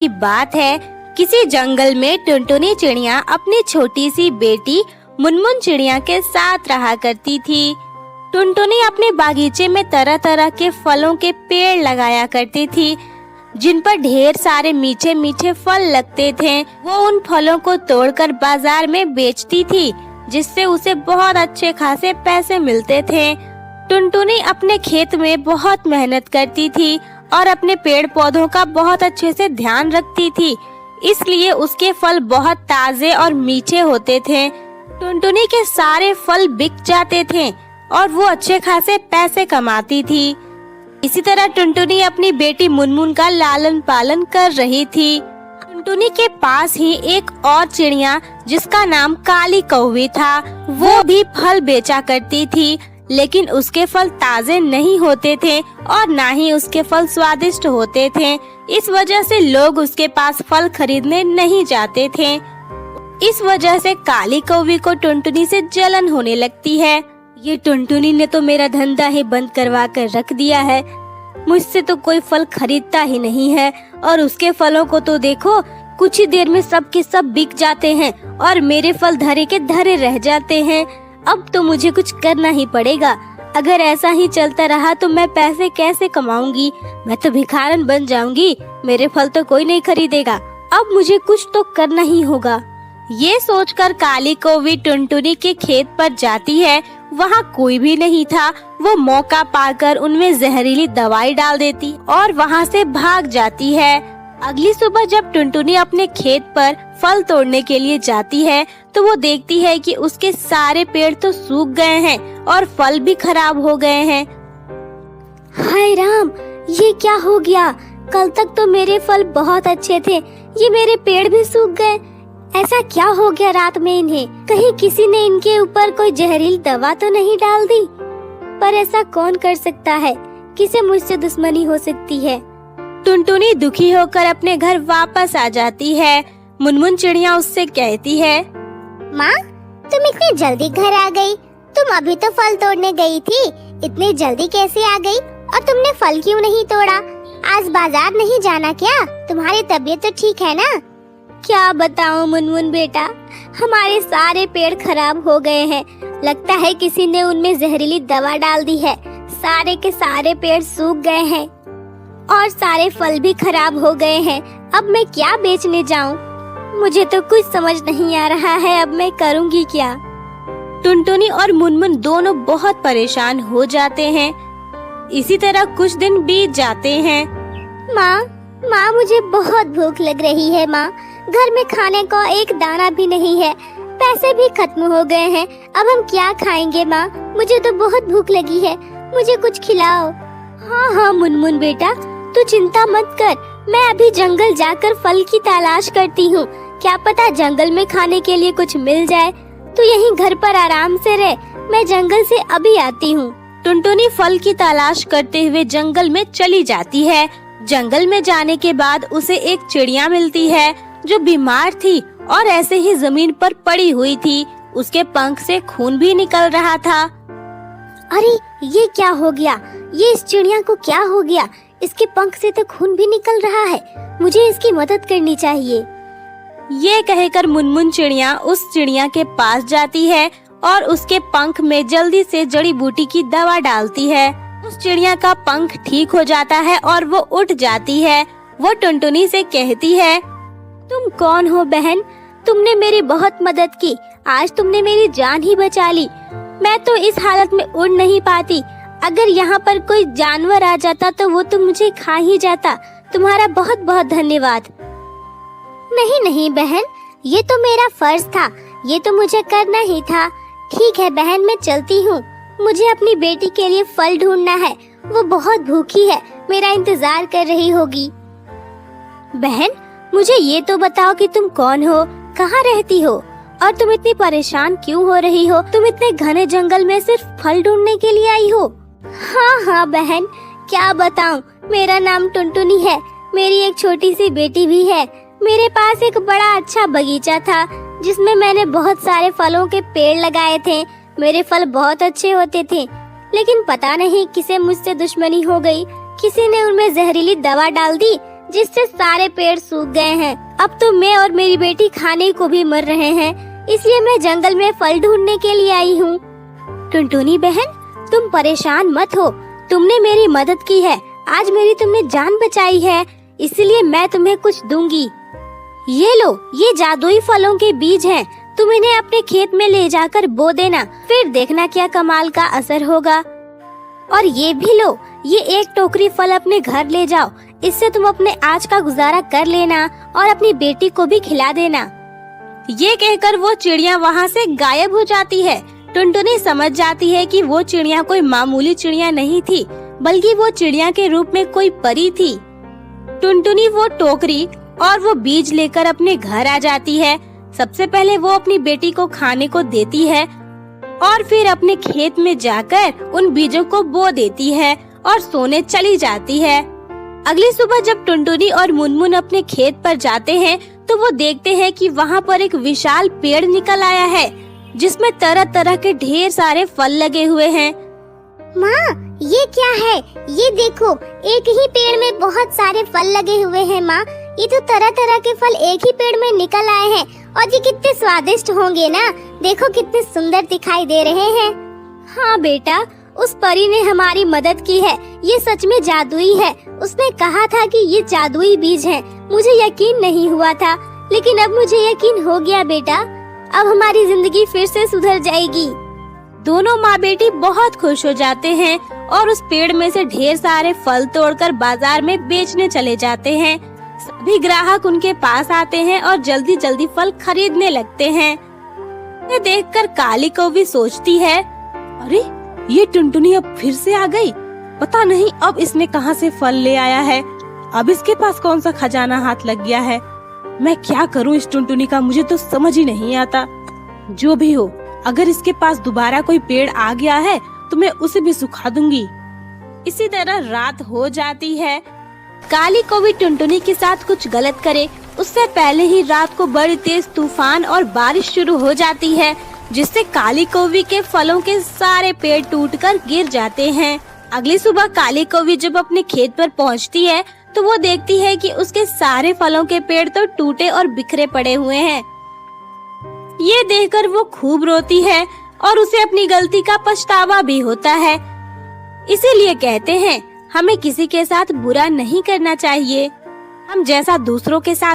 की बात है, किसी जंगल में टुनटुनी चिड़िया अपनी छोटी सी बेटी मुनमुन चिड़िया के साथ रहा करती थी। टुनटुनी अपने बागीचे में तरह तरह के फलों के पेड़ लगाया करती थी, जिन पर ढेर सारे मीठे मीठे फल लगते थे। वो उन फलों को तोड़कर बाजार में बेचती थी, जिससे उसे बहुत अच्छे खासे पैसे मिलते थे। टुनटुनी अपने खेत में बहुत मेहनत करती थी और अपने पेड़ पौधों का बहुत अच्छे से ध्यान रखती थी, इसलिए उसके फल बहुत ताजे और मीठे होते थे। टुनटुनी के सारे फल बिक जाते थे और वो अच्छे खासे पैसे कमाती थी। इसी तरह टुनटुनी अपनी बेटी मुनमुन का लालन पालन कर रही थी। टुनटुनी के पास ही एक और चिड़िया जिसका नाम काली कौवी था, वो भी फल बेचा करती थी, लेकिन उसके फल ताजे नहीं होते थे और ना ही उसके फल स्वादिष्ट होते थे। इस वजह से लोग उसके पास फल खरीदने नहीं जाते थे। इस वजह से काली कौवी को टुनटुनी से जलन होने लगती है। ये टुनटुनी ने तो मेरा धंधा ही बंद करवा कर रख दिया है। मुझसे तो कोई फल खरीदता ही नहीं है और उसके फलों को तो देखो, कुछ ही देर में सब के सब बिक जाते हैं और मेरे फल धरे के धरे रह जाते हैं। अब तो मुझे कुछ करना ही पड़ेगा। अगर ऐसा ही चलता रहा तो मैं पैसे कैसे कमाऊंगी? मैं तो भिखारन बन जाऊंगी। मेरे फल तो कोई नहीं खरीदेगा। अब मुझे कुछ तो करना ही होगा। ये सोचकर काली कौवी टुनटुनी के खेत पर जाती है। वहाँ कोई भी नहीं था। वो मौका पाकर उनमें जहरीली दवाई डाल देती और वहाँ से भाग जाती है। अगली सुबह जब टुनटुनी अपने खेत पर फल तोड़ने के लिए जाती है तो वो देखती है कि उसके सारे पेड़ तो सूख गए हैं और फल भी खराब हो गए हैं। हाय राम, ये क्या हो गया? कल तक तो मेरे फल बहुत अच्छे थे, ये मेरे पेड़ भी सूख गए। ऐसा क्या हो गया रात में इन्हें? कहीं किसी ने इनके ऊपर कोई जहरीली दवा तो नहीं डाल दी? पर ऐसा कौन कर सकता है? किसे मुझसे दुश्मनी हो सकती है? टुनटुनी दुखी होकर अपने घर वापस आ जाती है। मुनमुन चिड़िया उससे कहती है, माँ, तुम इतनी जल्दी घर आ गई? तुम अभी तो फल तोड़ने गई थी, इतनी जल्दी कैसे आ गई? और तुमने फल क्यों नहीं तोड़ा? आज बाजार नहीं जाना क्या? तुम्हारी तबीयत तो ठीक है ना? क्या बताऊं मुनमुन बेटा, हमारे सारे पेड़ खराब हो गए हैं। लगता है किसी ने उनमें जहरीली दवा डाल दी है। सारे के सारे पेड़ सूख गए हैं और सारे फल भी खराब हो गए हैं। अब मैं क्या बेचने जाऊं? मुझे तो कुछ समझ नहीं आ रहा है, अब मैं करूंगी क्या? टुनटुनी और मुनमुन दोनों बहुत परेशान हो जाते हैं। इसी तरह कुछ दिन बीत जाते हैं। माँ, मुझे बहुत भूख लग रही है। माँ, घर में खाने को एक दाना भी नहीं है, पैसे भी खत्म हो गए हैं। अब हम क्या खाएंगे? माँ, मुझे तो बहुत भूख लगी है, मुझे कुछ खिलाओ। हाँ मुनमुन बेटा, तू चिंता मत कर, मैं अभी जंगल जाकर फल की तलाश करती हूँ। क्या पता जंगल में खाने के लिए कुछ मिल जाए। तू यहीं घर पर आराम से रह, मैं जंगल से अभी आती हूँ। टुनटुनी फल की तलाश करते हुए जंगल में चली जाती है। जंगल में जाने के बाद उसे एक चिड़िया मिलती है जो बीमार थी और ऐसे ही जमीन पर पड़ी हुई थी। उसके पंख से खून भी निकल रहा था। अरे ये क्या हो गया? ये इस चिड़िया को क्या हो गया? इसके पंख से तो खून भी निकल रहा है। मुझे इसकी मदद करनी चाहिए। ये कहकर मुनमुन चिड़िया उस चिड़िया के पास जाती है और उसके पंख में जल्दी से जड़ी बूटी की दवा डालती है। उस चिड़िया का पंख ठीक हो जाता है और वो उठ जाती है। वो टुनटुनी से कहती है, तुम कौन हो बहन? तुमने मेरी बहुत मदद की, आज तुमने मेरी जान ही बचा ली। मैं तो इस हालत में उड़ नहीं पाती। अगर यहाँ पर कोई जानवर आ जाता तो वो तो मुझे खा ही जाता। तुम्हारा बहुत बहुत धन्यवाद। नहीं बहन, ये तो मेरा फर्ज था, ये तो मुझे करना ही था। ठीक है बहन, मैं चलती हूँ। मुझे अपनी बेटी के लिए फल ढूंढना है, वो बहुत भूखी है, मेरा इंतजार कर रही होगी। बहन, मुझे ये तो बताओ कि तुम कौन हो, कहाँ रहती हो और तुम इतनी परेशान क्यों हो रही हो? तुम इतने घने जंगल में सिर्फ फल ढूंढने के लिए आई हो? हाँ बहन, क्या बताऊं, मेरा नाम टुनटुनी है। मेरी एक छोटी सी बेटी भी है। मेरे पास एक बड़ा अच्छा बगीचा था जिसमें मैंने बहुत सारे फलों के पेड़ लगाए थे। मेरे फल बहुत अच्छे होते थे, लेकिन पता नहीं किसे मुझसे दुश्मनी हो गई। किसी ने उनमें जहरीली दवा डाल दी जिससे सारे पेड़ सूख गए हैं। अब तो मैं और मेरी बेटी खाने को भी मर रहे हैं, इसलिए मैं जंगल में फल ढूंढने के लिए आई हूँ। टुनटुनी बहन, तुम परेशान मत हो, तुमने मेरी मदद की है, आज मेरी तुमने जान बचाई है, इसलिए मैं तुम्हें कुछ दूंगी। ये लो, ये जादुई फलों के बीज हैं, तुम इन्हें अपने खेत में ले जाकर बो देना, फिर देखना क्या कमाल का असर होगा। और ये भी लो, ये एक टोकरी फल अपने घर ले जाओ, इससे तुम अपने आज का गुजारा कर लेना और अपनी बेटी को भी खिला देना। ये कहकर वो चिड़िया वहाँ से गायब हो जाती है। टुनटुनी समझ जाती है कि वो चिड़िया कोई मामूली चिड़िया नहीं थी, बल्कि वो चिड़िया के रूप में कोई परी थी। टुनटुनी वो टोकरी और वो बीज लेकर अपने घर आ जाती है। सबसे पहले वो अपनी बेटी को खाने को देती है और फिर अपने खेत में जाकर उन बीजों को बो देती है और सोने चली जाती है। अगली सुबह जब टुनटुनी और मुनमुन अपने खेत पर जाते हैं तो वो देखते हैं कि वहाँ पर एक विशाल पेड़ निकल आया है, जिसमें तरह तरह के ढेर सारे फल लगे हुए हैं। माँ, ये क्या है? ये देखो, एक ही पेड़ में बहुत सारे फल लगे हुए हैं माँ। ये तो तरह तरह के फल एक ही पेड़ में निकल आए हैं और ये कितने स्वादिष्ट होंगे ना। देखो कितने सुंदर दिखाई दे रहे हैं। हाँ बेटा, उस परी ने हमारी मदद की है, ये सच में जादुई है। उसने कहा था कि ये जादुई बीज हैं। मुझे यकीन नहीं हुआ था, लेकिन अब मुझे यकीन हो गया बेटा। अब हमारी जिंदगी फिर से सुधर जाएगी। दोनों माँ बेटी बहुत खुश हो जाते हैं और उस पेड़ में से ढेर सारे फल तोड़कर बाजार में बेचने चले जाते हैं। सभी ग्राहक उनके पास आते हैं और जल्दी जल्दी फल खरीदने लगते हैं। ये देखकर काली कौवी सोचती है, अरे ये टुनटुनी अब फिर से आ गई, पता नहीं अब इसने कहां से फल ले आया है। अब इसके पास कौन सा खजाना हाथ लग गया है। मैं क्या करूं इस टुनटुनी का, मुझे तो समझ ही नहीं आता। जो भी हो, अगर इसके पास दोबारा कोई पेड़ आ गया है तो मैं उसे भी सुखा दूंगी। इसी तरह रात हो जाती है। काली कौवी टुनटुनी के साथ कुछ गलत करे उससे पहले ही रात को बड़ी तेज तूफान और बारिश शुरू हो जाती है, जिससे काली कौवी के फलों के सारे पेड़ टूटकर गिर जाते हैं। अगली सुबह काली कौवी जब अपने खेत पर पहुंचती है तो वो देखती है कि उसके सारे फलों के पेड़ तो टूटे और बिखरे पड़े हुए हैं। ये देखकर वो खूब रोती है और उसे अपनी गलती का पछतावा भी होता है। इसीलिए कहते हैं, हमें किसी के साथ बुरा नहीं करना चाहिए। हम जैसा दूसरों के साथ